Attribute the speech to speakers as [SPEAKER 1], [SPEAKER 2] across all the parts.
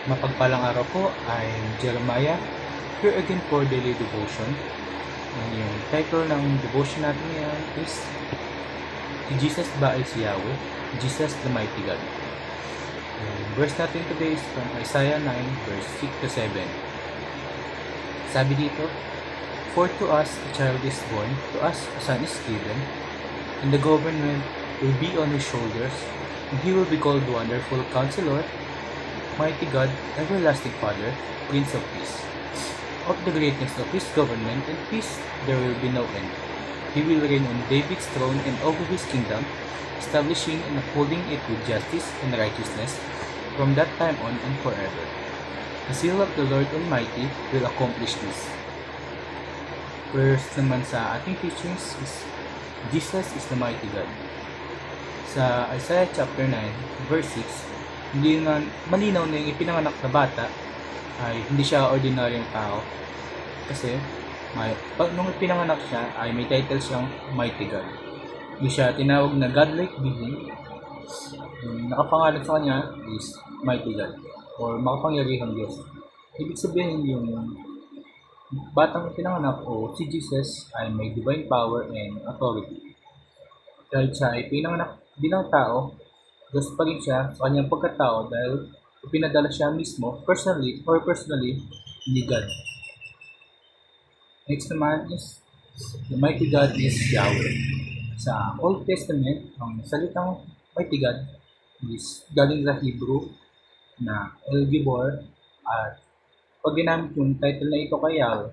[SPEAKER 1] Mapagpalang araw po, I'm Jeremiah, here again for daily devotion. Yung title ng devotion natin ngayon is Si Jesus ba ay si Yahweh? Jesus the Mighty God. Yung verse natin today is from Isaiah 9 verse 6 to 7. Sabi dito, For to us a child is born, to us a son is given, and the government will be on his shoulders, and he will be called Wonderful Counselor, Mighty God, Everlasting Father, Prince of Peace. Of the greatness of his government and peace there will be no end. He will reign on David's throne and over his kingdom, establishing and upholding it with justice and righteousness from that time on and forever. The seal of the Lord Almighty will accomplish this. First naman sa ating teachings is Jesus is the Mighty God. Sa Isaiah chapter 9 verse 6, hindi na malinaw na yung ipinanganak na bata ay hindi siya ordinaryong tao kasi nung ipinanganak siya ay may title siyang Mighty God. Hindi siya tinawag na godlike being. Yung nakapangalan sa kanya is Mighty God or makapangyarihang Diyos. Ibig sabihin yung batang ipinanganak o si Jesus ay may divine power and authority. Dahil siya ay pinanganak bilang tao, Diyos pa rin siya sa kanyang pagkatao dahil ipinadala siya mismo personally ni God. Next naman is the Mighty God is Yahweh. Sa Old Testament, ang salitang Mighty God is galing sa Hebrew na El Gibor at pag ginamit yung title na ito kay Yahweh,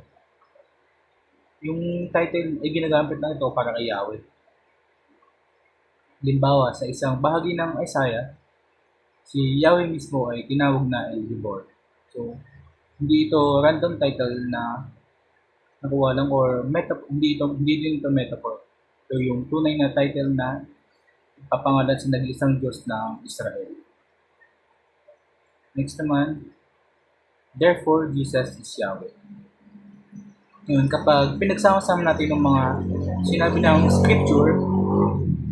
[SPEAKER 1] yung title ay ginagamit lang ito para kay Yahweh. Halimbawa, sa isang bahagi ng Isaiah, si Yahweh mismo ay tinawag na El Gibor. So, hindi ito random title na nakuha lang or hindi din ito metaphor. So, yung tunay na title na papangalan sa nag-iisang Diyos ng Israel. Next naman, therefore, Jesus is Yahweh. Ngayon, kapag pinagsama-sama natin ng mga sinabi ng scripture,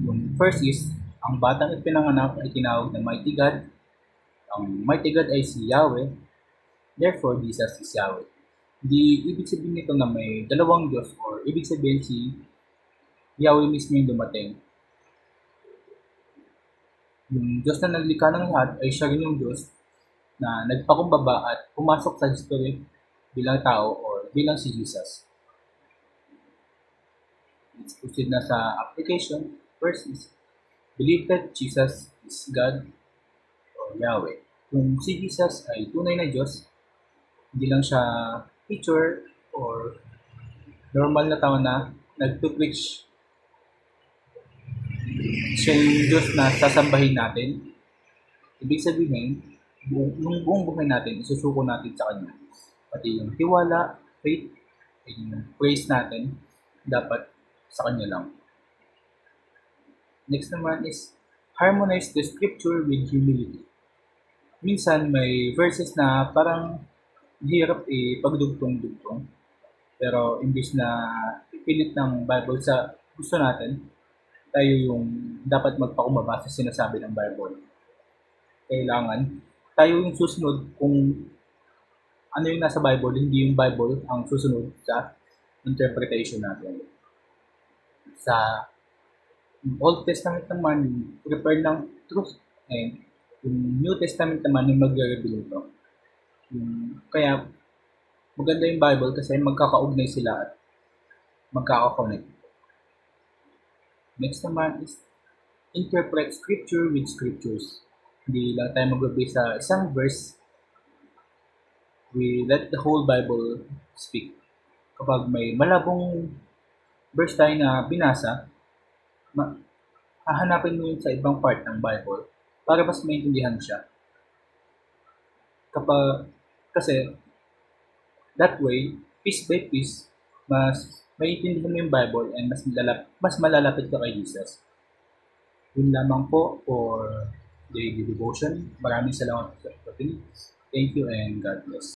[SPEAKER 1] yung first is, ang batang ipinanganak ay tinawag na Mighty God. Ang Mighty God ay si Yahweh. Therefore, Jesus is Yahweh. Hindi ibig sabihin nito na may dalawang Diyos or ibig sabihin si Yahweh mismo yung dumating. Yung Diyos na naglikha ng lahat ay siya rin yung Diyos na nagpakumbaba at pumasok sa history bilang tao or bilang si Jesus. Let's proceed na sa application. First is, believe that Jesus is God or Yahweh. Kung si Jesus ay tunay na Diyos, hindi lang siya teacher or normal na tao na nagpo-preach. Siya yung Diyos na sasambahin natin. Ibig sabihin, yung buong buhay natin, isusuko natin sa Kanya. Pati yung tiwala, faith, yung praise natin, dapat sa Kanya lang. Next naman is, harmonize the scripture with humility. Minsan may verses na parang hirap pagdugtong-dugtong. Pero imbis na ipilit ng Bible sa gusto natin, tayo yung dapat magpakumbaba sa sinasabi ng Bible. Kailangan tayo yung susunod kung ano yung nasa Bible, hindi yung Bible ang susunod sa interpretation natin. Sa Old Testament naman, yung prepare ng truth, and yung New Testament naman yung magre-reveal ito. Kaya maganda yung Bible kasi magkakaugnay sila at magkaka-connect. Next naman is interpret scripture with scriptures. Hindi lang tayo mag-base sa isang verse. We let the whole Bible speak. Kapag may malabong verse tayo na binasa, hahanapin mo yun sa ibang part ng Bible para mas maintindihan mo siya. Kasi that way, piece by piece, mas maiintindihan mo yung Bible and mas malalapit ka kay Jesus. Yun lamang po for daily devotion. Maraming salamat sa pakikinig. Thank you and God bless.